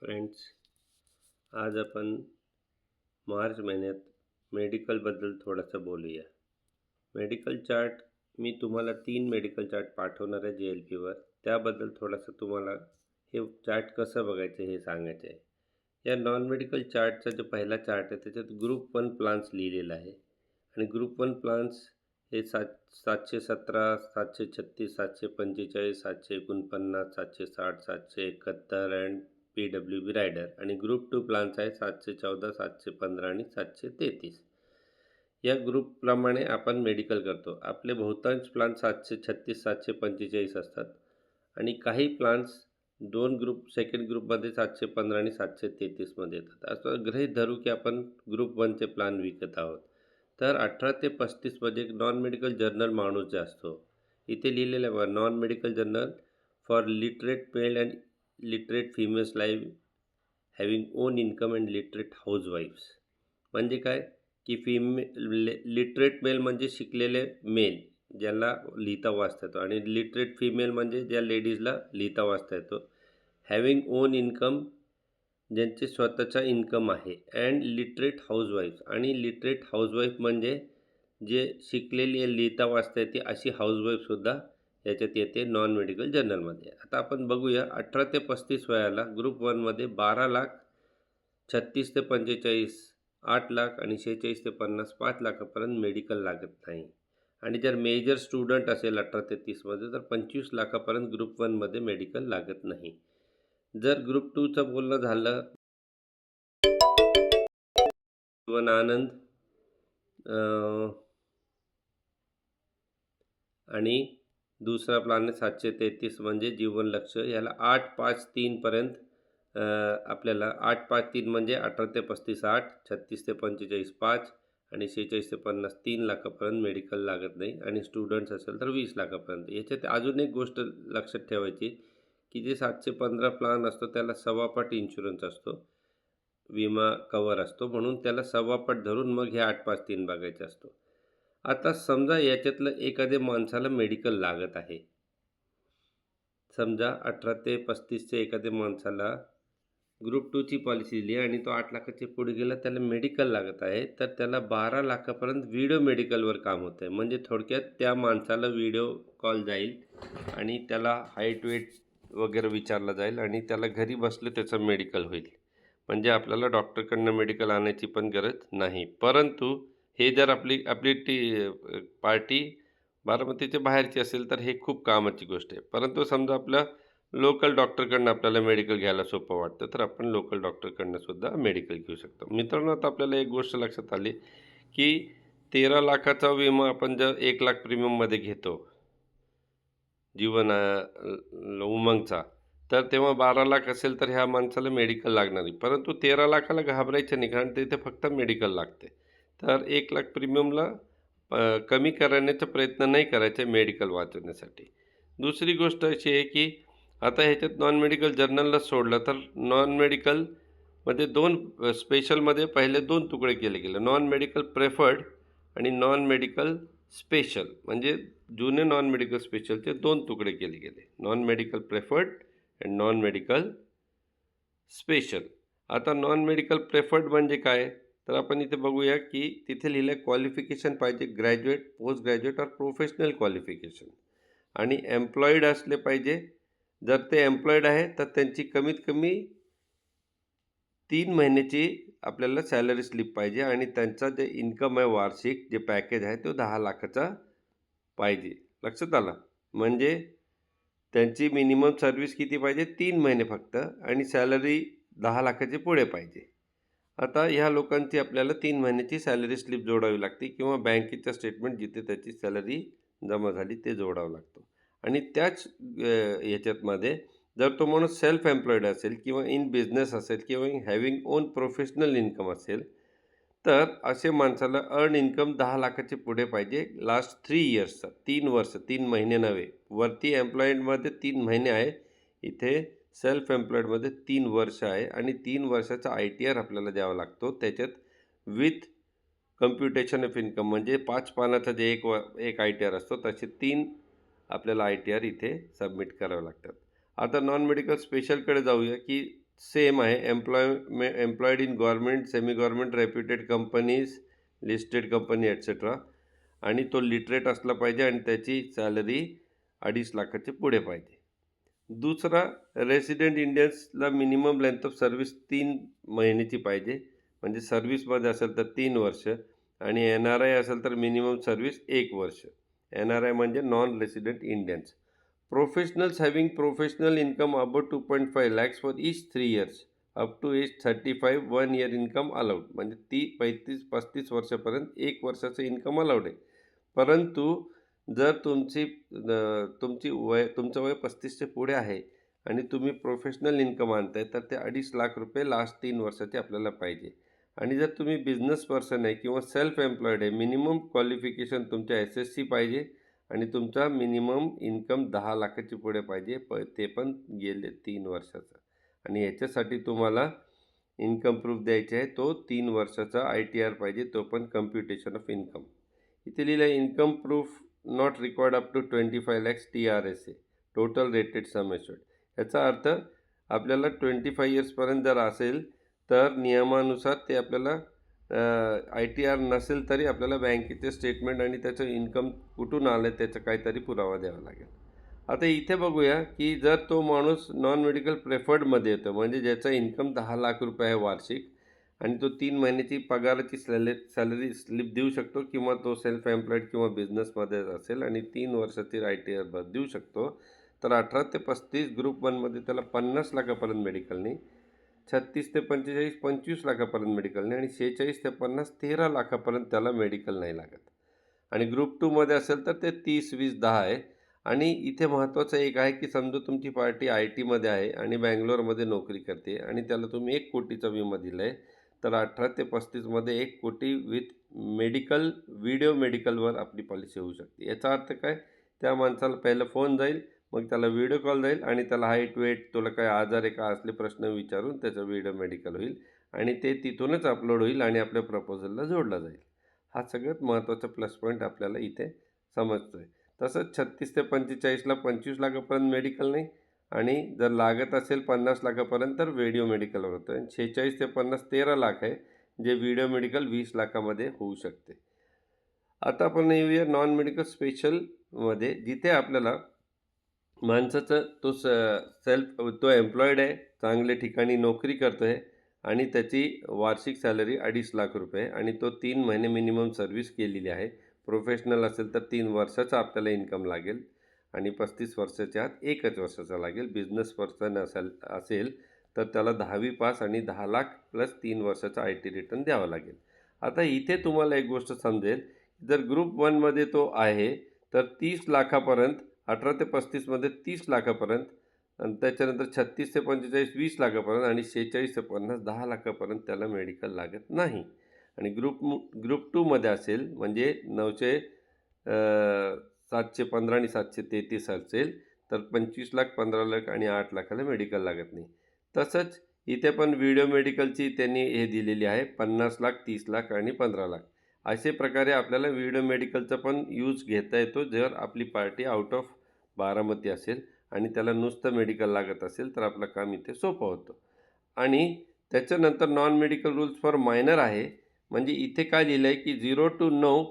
Friends, आज आपण मार्च महिन्यात मेडिकलबद्दल थोडंसं बोलूया. मेडिकल चार्ट मी तुम्हाला 3 मेडिकल चार्ट पाठवणार आहे JLPवर. त्याबद्दल थोडंसं तुम्हाला हे चार्ट कसं बघायचं हे सांगायचं आहे. या नॉन मेडिकल चार्टचा जो पहिला चार्ट आहे त्याच्यात ग्रुप 1 प्लान्स लिहिलेला आहे आणि ग्रुप 1 प्लान्स हे 717, 736, 745, 749, 760, 771 अँड PWB रायडर आणि ग्रुप 2 प्लान्स आहे 714, 715 आणि 733. या ग्रुपप्रमाणे आपण मेडिकल करतो. आपले बहुतांश प्लान 736, 745 असतात आणि काही प्लान्स 2 ग्रुप सेकंड ग्रुपमध्ये 715 आणि 733मध्ये येतात. असं गृहीत धरू की आपण ग्रुप 1चे प्लान विकत आहोत. तर 18 ते 35मध्ये नॉन मेडिकल जर्नल माणूस जे असतो, इथे लिहिलेलं आहे बघा, non medical general for literate male and literate females live having own income and literate हाऊसवाईफ्स. म्हणजे काय की लिटरेट मेल म्हणजे शिकलेले मेल ज्यांना लिहिता वाचता येतो आणि लिटरेट फिमेल म्हणजे ज्या लेडीजला लिहिता वाचता येतो. हॅव्हिंग ओन इन्कम ज्यांचे स्वतःचा इन्कम आहे अँड लिटरेट हाऊसवाईफ्स आणि लिटरेट हाऊसवाईफ म्हणजे जे शिकलेली आहे लिहिता वाचता येते अशी हाऊसवाईफसुद्धा याच्यात येते नॉन मेडिकल जर्नलमध्ये. आता आपण बघूया 18 ते 35 वयाला ग्रुप 1मध्ये 12,00,000, 36 ते 45 8,00,000 आणि 46 ते 50 5,00,000पर्यंत मेडिकल लागत नाही. आणि जर मेजर स्टुडंट असेल 18 ते 30मध्ये तर 25,00,000पर्यंत ग्रुप 1मध्ये मेडिकल लागत नाही. जर ग्रुप 2चं बोलणं झालं, जीवन आनंद आणि दुसरा प्लान आहे 733 म्हणजे जीवन लक्ष्य. याला 853 पर्यंत आपल्याला 853 म्हणजे 18 ते 35 8, 36 ते 45 5 आणि 46 ते 50 3,00,000पर्यंत मेडिकल लागत नाही आणि स्टुडंट्स असेल तर 20,00,000पर्यंत. याच्यात अजून एक गोष्ट लक्षात ठेवायची की जे 715 प्लान असतो त्याला सव्वापट इन्शुरन्स असतो, विमा कव्हर असतो, म्हणून त्याला सव्वापट धरून मग हे 853 बघायचं असतो. आता समजा याच्यातलं एखाद्या माणसाला मेडिकल लागत आहे. समजा 18 ते 35च्या एखाद्या माणसाला ग्रुप 2ची पॉलिसी दिली आणि तो 8,00,000च्या पुढे गेला, त्याला मेडिकल लागत आहे, तर त्याला 12,00,000पर्यंत व्हिडिओ मेडिकलवर काम होतं आहे. म्हणजे थोडक्यात त्या माणसाला व्हिडिओ कॉल जाईल आणि त्याला हाईट वेट वगैरे विचारलं जाईल आणि त्याला घरी बसले त्याचं मेडिकल होईल. म्हणजे आपल्याला डॉक्टरकडनं मेडिकल आणायची पण गरज नाही. परंतु हे जर आपली आपली पार्टी बारामतीच्या बाहेरची असेल तर हे खूप कामाची गोष्ट आहे. परंतु समजा आपल्या लोकल डॉक्टरकडनं आपल्याला मेडिकल घ्यायला सोपं वाटतं तर आपण लोकल डॉक्टरकडनं सुद्धा मेडिकल घेऊ शकतो. मित्रांनो, आता आपल्याला एक गोष्ट लक्षात आली की 13,00,000चा विमा आपण जर 1,00,000 प्रीमियममध्ये घेतो जीवन उमंगचा, तर तेव्हा 12,00,000 असेल तर ह्या माणसाला मेडिकल लागणार नाही. परंतु 13,00,000ला घाबरायचं नाही, कारण तिथे फक्त मेडिकल लागते. तर 1,00,000 प्रीमियमला कमी करण्याचा प्रयत्न नाही करायचा मेडिकल वाचवण्यासाठी. दुसरी गोष्ट अशी आहे की आता ह्याच्यात नॉन मेडिकल जर्नलला सोडलं तर नॉन मेडिकलमध्ये 2 स्पेशलमध्ये पहिले 2 तुकडे केले गेले. नॉन मेडिकल प्रेफर्ड आणि नॉन मेडिकल स्पेशल. म्हणजे जुने नॉन मेडिकल स्पेशलचे 2 तुकडे केले गेले. Non medical preferred and non medical special. आता नॉन मेडिकल प्रेफर्ड म्हणजे काय, तर आपण इथे बघूया की तिथे लिहिलं आहे क्वालिफिकेशन पाहिजे ग्रॅज्युएट, पोस्ट ग्रॅज्युएट और प्रोफेशनल क्वालिफिकेशन आणि एम्प्लॉईड असले पाहिजे. जर ते एम्प्लॉईड आहे तर त्यांची कमीत कमी 3 महिन्याची आपल्याला सॅलरी स्लिप पाहिजे आणि त्यांचा जे इन्कम आहे वार्षिक जे पॅकेज आहे तो 10,00,000चा पाहिजे. लक्षात आलं? म्हणजे त्यांची मिनिमम सर्व्हिस किती पाहिजे, 3 महिने फक्त, आणि सॅलरी 10,00,000च्या पुढे पाहिजे. आता ह्या लोकांची आपल्याला 3 महिन्याची सॅलरी स्लिप जोडावी लागते किंवा बँकेचं स्टेटमेंट जिथे त्याची सॅलरी जमा झाली ते जोडावं लागतं. आणि त्याच ह्याच्यातमध्ये जर तो माणूस सेल्फ एम्प्लॉईड असेल किंवा इन बिझनेस असेल किंवा हॅव्हिंग ओन प्रोफेशनल इन्कम असेल तर असे माणसाला अर्न इन्कम 10,00,000च्या पुढे पाहिजे लास्ट 3 इयर्सचा. 3 वर्ष, 3 महिने नव्हे. वरती एम्प्लॉईडमध्ये 3 महिने आहे, इथे सेल्फ एम्प्लॉईडमध्ये 3 वर्ष आहे आणि 3 वर्षाचा ITR आपल्याला द्यावा लागतो. त्याच्यात विथ कम्प्युटेशन ऑफ इन्कम म्हणजे 5 पानाचा जे एक ITR असतो तसे 3 आपल्याला ITR इथे सबमिट करावे लागतात. आता नॉन मेडिकल स्पेशलकडे जाऊया की सेम आहे. Employed in government, semi government, reputed companies, listed company etcetera. आणि तो लिटरेट असला पाहिजे आणि त्याची सॅलरी 2.5 लाखाच्या पुढे पाहिजे. दुसरा, रेसिडेंट इंडियन्सला मिनिमम लेंथ ऑफ सर्व्हिस 3 महिन्याची पाहिजे. म्हणजे सर्व्हिसमध्ये असेल तर 3 वर्ष आणि NRI असेल तर मिनिमम सर्व्हिस 1 वर्ष. NRI म्हणजे non resident Indians. Professionals having professional income above 2.5 lakhs for each 3 years up to age 35 1 year income allowed. म्हणजे 35 वर्षापर्यंत 1 वर्षाचं इन्कम अलाउड आहे. परंतु जर तुमचं वय 35च्या पुढे आहे आणि तुम्ही प्रोफेशनल इन्कम आणताय तर ते 2.5 लाख रुपये लास्ट 3 वर्षाचे आपल्याला पाहिजे. आणि जर तुम्ही बिझनेस पर्सन आहे किंवा सेल्फ एम्प्लॉईड आहे, मिनिमम क्वालिफिकेशन तुमच्या SSC पाहिजे आणि तुमचा मिनिमम इन्कम 10 लाखाची पुढे पाहिजे, ते पण गेले 3 वर्षाचं. आणि ह्याच्यासाठी तुम्हाला इन्कम प्रूफ द्यायचे आहे, तो 3 वर्षाचा ITR पाहिजे, तो पण कम्प्युटेशन ऑफ इन्कम. इथे लिहिलं आहे income proof not required up to 25 lakhs TRSA total rated sum assured. याचा अर्थ आपल्याला 25 इयर्सपर्यंत जर असेल तर नियमानुसार ते आपल्याला ITR नसेल तरी आपल्याला बँकेचे स्टेटमेंट आणि त्याचं इन्कम कुठून आलं त्याचा काहीतरी पुरावा द्यावा लागेल. आता इथे बघूया की जर तो माणूस नॉन मेडिकल प्रेफर्डमध्ये येतो, म्हणजे ज्याचा इन्कम 10 लाख रुपये आहे वार्षिक आणि तो 3 महिन्याची पगाराची सॅलरी स्लिप देऊ शकतो किंवा तो सेल्फ एम्प्लॉईड किंवा बिझनेसमध्ये असेल आणि 3 वर्षाची ITR देऊ शकतो, तर 18 ते 35 ग्रुप 1मध्ये त्याला 50 लाखापर्यंत मेडिकल नाही, 36 ते 45 25 लाखापर्यंत मेडिकल नाही आणि 46 ते 50 13 लाखापर्यंत त्याला मेडिकल नाही लागत. आणि ग्रुप 2मध्ये असेल तर ते 30 20 10 आहे. आणि इथे महत्त्वाचं एक आहे की समजा तुमची पार्टी IT आहे आणि बँगलोरमध्ये नोकरी करते आणि त्याला तुम्ही 1 कोटीचा विमा दिला आहे, तर 18 ते 35मध्ये 1 कोटी विथ मेडिकल, व्हिडिओ मेडिकलवर आपली पॉलिसी होऊ शकते. याचा अर्थ काय, त्या माणसाला पहिलं फोन जाईल, मग त्याला व्हिडिओ कॉल जाईल आणि त्याला हाईट, वेट, तुला काय आजार आहे का असले प्रश्न विचारून त्याचं व्हिडिओ मेडिकल होईल आणि ते तिथूनच अपलोड होईल आणि आपल्या प्रपोजलला जोडला जाईल. हा सगळ्यात महत्त्वाचा प्लस पॉईंट आपल्याला इथे समजतो आहे. तसंच 36 ते 45ला 25 लाखापर्यंत मेडिकल नाही आणि जर लागत असेल 50 लाखापर्यंत तर व्हिडिओ मेडिकलवर होतं आणि 46 ते 50 13 लाख आहे, जे व्हिडिओ मेडिकल 20 लाखामध्ये होऊ शकते. आता आपण येऊया नॉन मेडिकल स्पेशलमध्ये, जिथे आपल्याला माणसाचं तो एम्प्लॉईड आहे, चांगल्या ठिकाणी नोकरी करतो आहे आणि त्याची वार्षिक सॅलरी 2.5 लाख रुपये आणि तो 3 महिने मिनिमम सर्व्हिस केलेली आहे. प्रोफेशनल असेल तर 3 वर्षाचा आपल्याला इन्कम लागेल आणि 35 वर्षाच्या आत 1 वर्षाचा लागेल. बिझनेस पर्सन असेल तर त्याला 10वी पास आणि 10 लाख प्लस 3 वर्षाचा IT रिटर्न द्यावा लागेल. आता इथे तुम्हाला एक गोष्ट समजेल, जर ग्रुप 1मध्ये तो आहे तर 30 लाखापर्यंत, 18 ते 35मध्ये 30 लाखापर्यंत आणि त्याच्यानंतर 36 ते 45 20 लाखापर्यंत आणि 46 ते 50 10 लाखापर्यंत त्याला मेडिकल लागत नाही. आणि ग्रुप 2मध्ये असेल म्हणजे 715 आणि 733 असेल तर 25 लाख 15 लाख आणि 8 लाखाला मेडिकल लागत नाही. तसंच इथे पण व्हिडिओ मेडिकलची त्यांनी हे दिलेली आहे 50 लाख 30 लाख आणि 15 लाख. असे प्रकारे आपल्याला व्हिडिओ मेडिकलचा पण यूज घेता येतो जर आपली पार्टी आउट ऑफ बारामती असेल आणि त्याला नुसतं मेडिकल लागत असेल तर आपलं काम इथे सोपं होतं. आणि त्याच्यानंतर non medical rules for minor आहे, म्हणजे इथे काय लिहिलं आहे की 0 to 9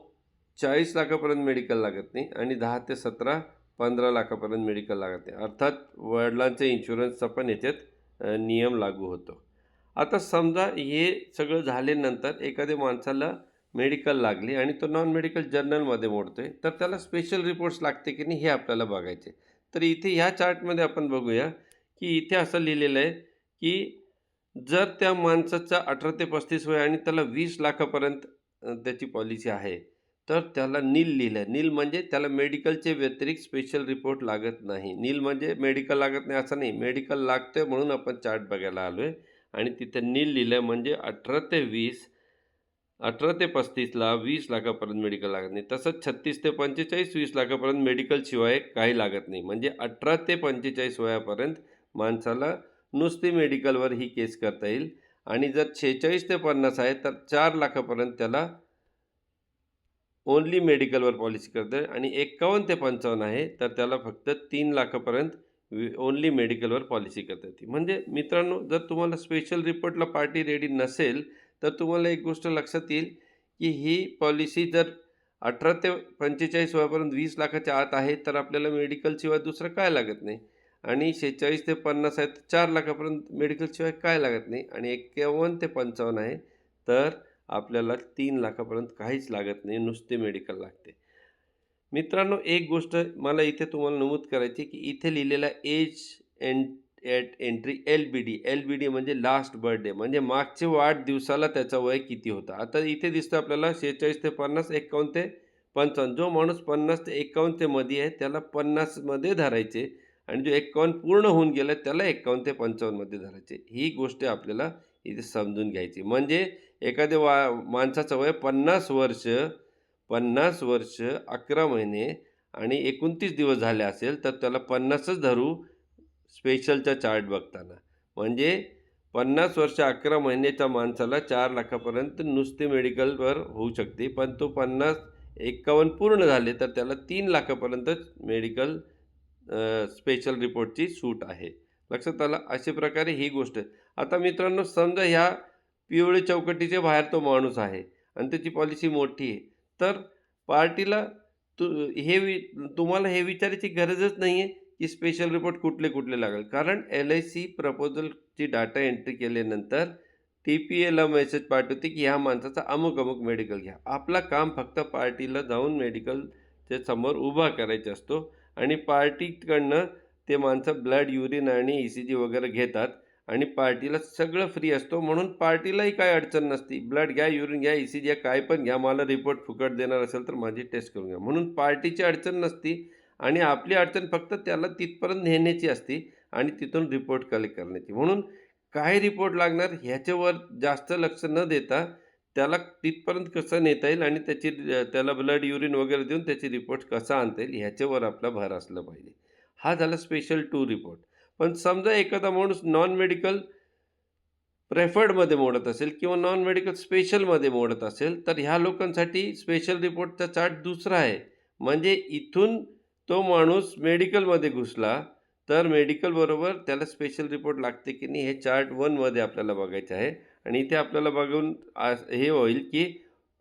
40 लाखापर्यंत मेडिकल लागत नाही आणि 10 ते 17 15 लाखापर्यंत मेडिकल लागत नाही. अर्थात वडिलांचे इन्शुरन्सचा पण याच्यात नियम लागू होतो. आता समजा हे सगळं झाल्यानंतर एखाद्या माणसाला मेडिकल लागली आणि तो नॉन मेडिकल जर्नलमध्ये मोडतो आहे, तर त्याला स्पेशल रिपोर्ट्स लागते की नाही हे आपल्याला बघायचे. तर इथे ह्या चार्टमध्ये आपण बघूया की इथे असं लिहिलेलं आहे की जर त्या माणसाचा 18 ते 35 वय आणि त्याला 20 लाखापर्यंत त्याची पॉलिसी आहे, तर त्याला नील लिहिलं आहे. नील म्हणजे त्याला मेडिकलचे व्यतिरिक्त स्पेशल रिपोर्ट लागत नाही. नील म्हणजे मेडिकल लागत नाही असं नाही, मेडिकल लागतं आहे म्हणून आपण चार्ट बघायला आलो आहे आणि तिथं नील लिहिलं आहे. म्हणजे 18 ते 35ला 20 लाखापर्यंत मेडिकल लागत नाही. तसंच 36 ते 45 20 लाखापर्यंत मेडिकलशिवाय काही लागत नाही. म्हणजे 18 ते 45 वयापर्यंत माणसाला नुसती मेडिकलवर ही केस करता येईल. आणि जर 46 ते 50 आहे तर 4 लाखापर्यंत त्याला ओन्ली मेडिकलवर पॉलिसी करता येईल आणि 51 ते 55 आहे तर त्याला फक्त 3 लाखापर्यंत ओन्ली मेडिकलवर पॉलिसी करता येते. म्हणजे मित्रांनो, जर तुम्हाला स्पेशल रिपोर्टला पार्टी रेडी नसेल, तर तुम्हाला एक गोष्ट लक्षात येईल, की ही पॉलिसी जर 18 ते 45 वयापर्यंत 20 लाखाच्या आत आहे, तर आपल्याला मेडिकलशिवाय दुसरं काय लागत नाही. आणि 46 ते 50 आहे, तर 4 लाखापर्यंत मेडिकलशिवाय काय लागत नाही. आणि 51 ते 55 आहे, तर आपल्याला 3 लाखापर्यंत काहीच लागत नाही, नुसते मेडिकल लागते. मित्रांनो, एक गोष्ट मला इथे तुम्हाला नमूद करायची की इथे लिहिलेला एज ॲट एंट्री एल-बी-डी म्हणजे लास्ट बर्थडे, म्हणजे मागच्या वाढदिवसाला त्याचा वय किती होता. आता इथे दिसतं आपल्याला 46 ते 50, 51 ते 55. जो माणूस 50 ते 51 च्या मध्ये आहे त्याला 50 मध्ये धरायचे आणि जो 51 पूर्ण होऊन गेला त्याला 51 ते 55 मध्ये धरायचे. ही गोष्ट आपल्याला इथे समजून घ्यायची. म्हणजे एखाद्या माणसाचं वय 50 वर्ष 11 महिने आणि 29 दिवस झाले असेल, तर त्याला 50च धरू स्पेशलचा चार्ट बघताना. म्हणजे 50 वर्ष 11 महिन्याच्या माणसाला 4 लाखापर्यंत नुसते मेडिकलवर होऊ शकते. पण तो 51 पूर्ण झाले, तर त्याला 3 लाखापर्यंतच मेडिकल स्पेशल रिपोर्टची सूट आहे. लक्षात आलं? अशा प्रकारे ही गोष्ट. आता मित्रांनो, समजा ह्या पिवळी चौकटीच्या बाहेर तो माणूस आहे आणि त्याची पॉलिसी मोठी आहे. तर पार्टीला तू तुम्हाला हे विचारायची गरजच नाही आहे, की स्पेशल रिपोर्ट कुठले लागेल. कारण LIC प्रपोजलची डाटा एंट्री केल्यानंतर TPAला मेसेज पाठवते, की ह्या माणसाचा अमुक-अमुक मेडिकल घ्या. आपलं काम फक्त पार्टीला जाऊन मेडिकलच्या समोर उभा करायचा असतो आणि पार्टीकडनं ते माणसं ब्लड, युरिन आणि ECG वगैरे घेतात आणि पार्टीला सगळं फ्री असतो. म्हणून पार्टीलाही काही अडचण नसते. ब्लड घ्या, युरिन घ्या, ECG घ्या, काय पण घ्या. मला रिपोर्ट फुकट देणार असेल तर माझी टेस्ट करून घ्या. म्हणून पार्टीची अडचण नसती आणि आपली अडचण फक्त त्याला तिथपर्यंत नेण्याची असते आणि तिथून रिपोर्ट कलेक्ट करण्याची. म्हणून काय रिपोर्ट लागणार ह्याच्यावर जास्त लक्ष न देता त्याला तिथपर्यंत कसं नेता येईल आणि त्याला ब्लड, युरिन वगैरे देऊन त्याची रिपोर्ट कसा आणता येईल ह्याच्यावर आपला भर असला पाहिजे. हा झाला स्पेशल 2 रिपोर्ट. पण समजा एखादा माणूस नॉन मेडिकल प्रेफर्डमध्ये मोडत असेल किंवा नॉन मेडिकल स्पेशलमध्ये मोडत असेल, तर ह्या लोकांसाठी स्पेशल रिपोर्टचा चार्ट दुसरा आहे. म्हणजे इथून तो माणूस मेडिकलमध्ये घुसला, तर मेडिकलबरोबर त्याला स्पेशल रिपोर्ट लागते की नाही हे चार्ट 1मध्ये आपल्याला बघायचं आहे. आणि इथे आपल्याला बघून हे होईल की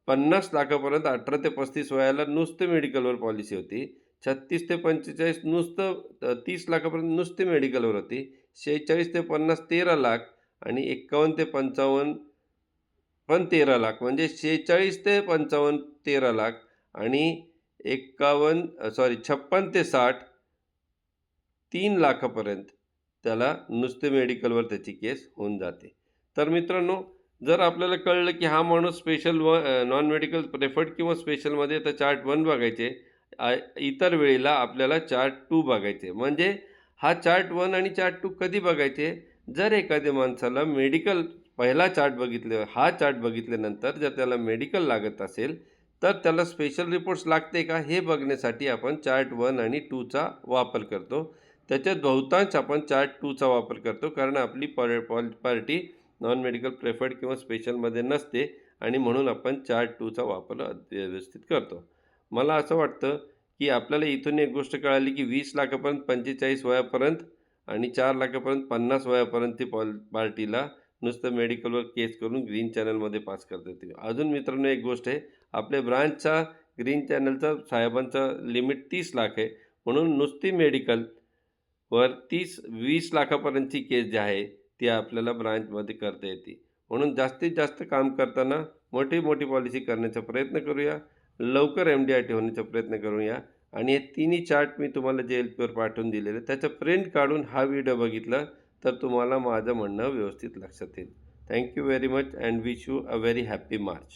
50 लाखापर्यंत 18 ते 35 वयाला नुसते मेडिकलवर पॉलिसी होती. 36 ते 45 नुसतं 30 लाखापर्यंत नुसते मेडिकलवर होती. 46 ते 50 13 लाख आणि 51 ते 55 पण 13 लाख. म्हणजे 46 ते 55 13 लाख आणि 56 ते 60 3 लाखापर्यंत त्याला नुसते मेडिकलवर त्याची केस होऊन जाते. तर मित्रांनो, जर आपल्याला कळलं की हा माणूस नॉन मेडिकल प्रेफर्ड किंवा स्पेशलमध्ये तर चार्ट 1 बघायचे. इतर वेळेला आपल्याला चार्ट 2 बघायचे. म्हणजे हा चार्ट 1 आणि चार्ट 2 कधी बघायचे? जर एखाद्या माणसाला मेडिकल पहिला चार्ट हा चार्ट बघितल्यानंतर जर त्याला मेडिकल लागत असेल, तर त्याला स्पेशल रिपोर्ट्स लागते का हे बघण्यासाठी आपण चार्ट 1 आणि 2चा वापर करतो. त्याच्यात बहुतांश आपण चार्ट 2चा वापर करतो, कारण आपली पार्टी नॉन मेडिकल प्रेफर्ड किंवा स्पेशलमध्ये नसते आणि म्हणून आपण चार्ट 2चा वापर व्यवस्थित करतो. मला असं वाटतं की आपल्याला इथून एक गोष्ट कळाली की 20 लाखापर्यंत 45 वयापर्यंत आणि 4 लाखापर्यंत 50 वयापर्यंत ती पार्टीला नुसतं मेडिकलवर केस करून ग्रीन चॅनलमध्ये पास करता येते. अजून मित्रांनो एक गोष्ट आहे, आपल्या ब्रांचचा ग्रीन चॅनलचा साहेबांचा लिमिट 30 लाख आहे. म्हणून नुसती मेडिकलवर 20 लाखापर्यंतची केस जी आहे ती आपल्याला ब्रांचमध्ये करता येते. म्हणून जास्तीत जास्त काम करताना मोठी पॉलिसी करण्याचा प्रयत्न करूया. लवकर MDRT होण्याचा प्रयत्न करूया आणि हे तिन्ही चार्ट मी तुम्हाला जे LPवर पाठवून दिलेले त्याचं प्रिंट काढून हा व्हिडिओ बघितला तर तुम्हाला माझं म्हणणं व्यवस्थित लक्षात येईल. Thank you very much and wish you a very happy March.